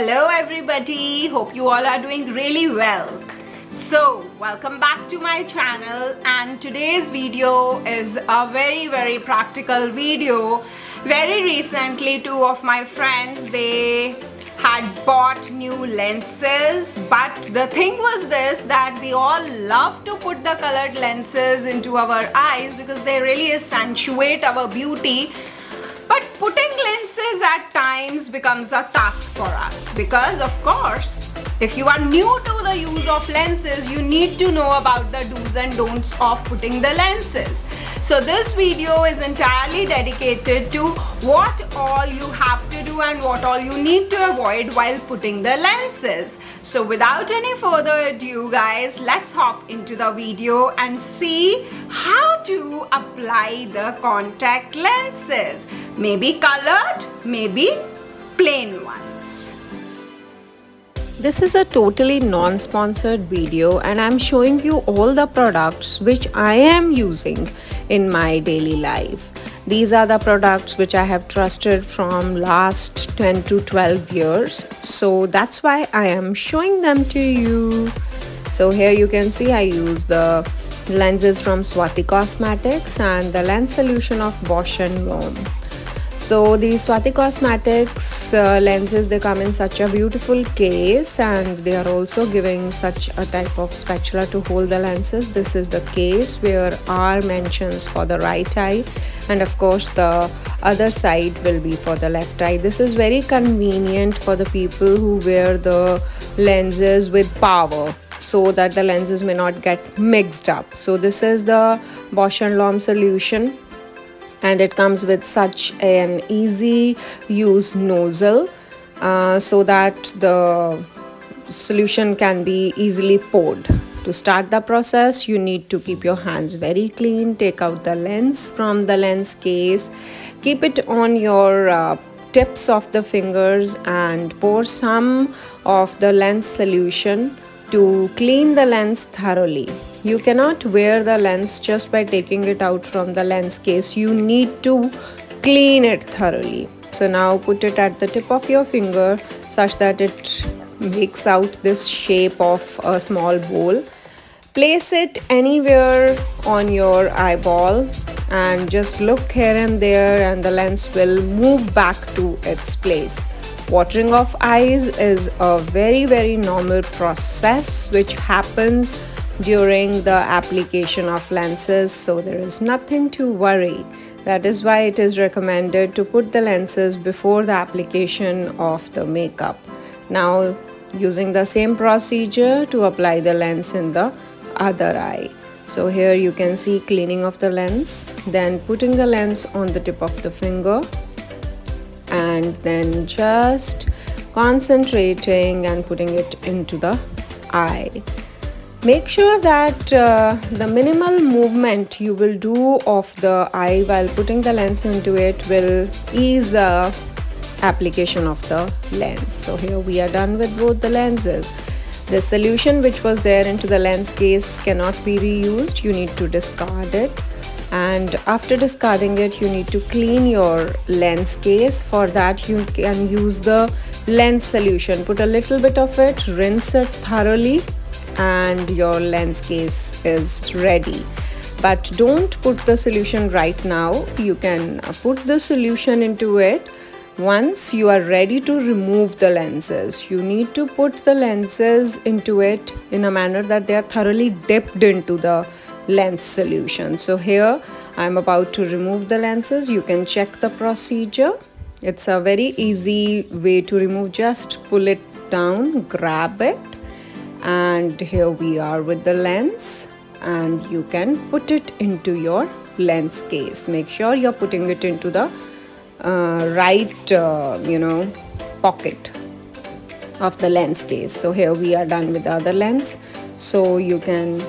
Hello everybody, hope you all are doing really well. So welcome back to my channel, and today's video is a very practical video. Very recently two of my friends, they had bought new lenses, but the thing was this, that we all love to put the colored lenses into our eyes because they really accentuate our beauty. But putting lenses at times becomes a task for us because, of course, if you are new to the use of lenses, you need to know about the do's and don'ts of putting the lenses. So this video is entirely dedicated to what all you have to do and what all you need to avoid while putting the lenses. So without any further ado, guys, let's hop into the video and see how to apply the contact lenses. Maybe colored, maybe plain ones. This is a totally non-sponsored video, and I'm showing you all the products which I am using in my daily life. These are the products which I have trusted from last 10 to 12 years. So that's why I am showing them to you. So here you can see I use the lenses from Swati Cosmetics and the lens solution of Bausch & Lomb. So these Swati Cosmetics lenses, they come in such a beautiful case, and they are also giving such a type of spatula to hold the lenses. This is the case where R mentions for the right eye, and of course the other side will be for the left eye. This is very convenient for the people who wear the lenses with power, so that the lenses may not get mixed up. So this is the Bausch & Lomb solution, and it comes with such an easy use nozzle so that the solution can be easily poured. To start the process, you need to keep your hands very clean. Take out the lens from the lens case, keep it on your tips of the fingers, and pour some of the lens solution to clean the lens thoroughly. You cannot wear the lens just by taking it out from the lens case. You need to clean it thoroughly. So now put it at the tip of your finger such that it makes out this shape of a small bowl. Place it anywhere on your eyeball and just look here and there, and the lens will move back to its place. Watering of eyes is a very normal process which happens during the application of lenses, so there is nothing to worry. That is why it is recommended to put the lenses before the application of the makeup. Now using the same procedure to apply the lens in the other eye. So here you can see cleaning of the lens, then putting the lens on the tip of the finger, and then just concentrating and putting it into the eye. Make sure that the minimal movement you will do of the eye while putting the lens into it will ease the application of the lens. So here we are done with both the lenses. The solution which was there into the lens case cannot be reused. You need to discard it. And after discarding it, you need to clean your lens case. For that, you can use the lens solution. Put a little bit of it, rinse it thoroughly, and your lens case is ready. But don't put the solution right now. You can put the solution into it once you are ready to remove the lenses. You need to put the lenses into it in a manner that they are thoroughly dipped into the lens solution. So here I'm about to remove the lenses. You can check the procedure. It's a very easy way to remove. Just pull it down, grab it, and here we are with the lens, and you can put it into your lens case. Make sure you're putting it into the right pocket of the lens case. So here we are done with the other lens. So you can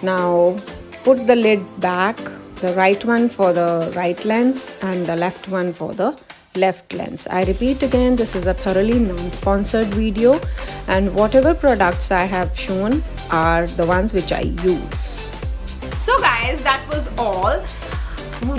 now put the lid back, the right one for the right lens and the left one for the left lens. I repeat again, this is a thoroughly non-sponsored video, and whatever products I have shown are the ones which I use. So guys, that was all.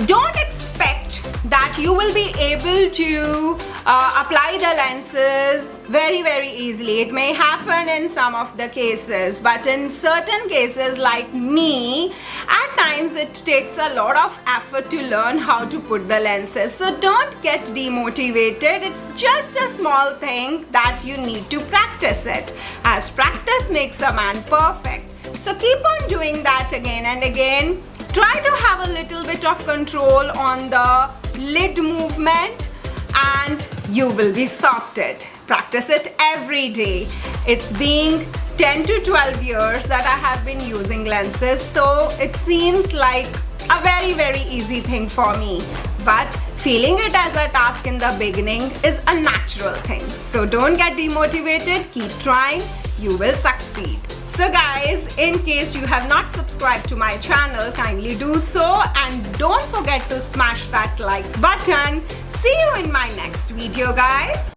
Don't expect hoped that you will be able to apply the lenses very easily. It may happen in some of the cases, but in certain cases like me, at times it takes a lot of effort to learn how to put the lenses. So don't get demotivated. It's just a small thing that you need to practice it, as practice makes a man perfect. So keep on doing that again and again. Try to have a little bit of control on the lid movement and you will be sorted. Practice it every day. It's been 10 to 12 years that I have been using lenses, so it seems like a very easy thing for me. But feeling it as a task in the beginning is a natural thing. So don't get demotivated, keep trying, you will succeed. So guys, in case you have not subscribed to my channel, kindly do so and don't forget to smash that like button. See you in my next video, guys.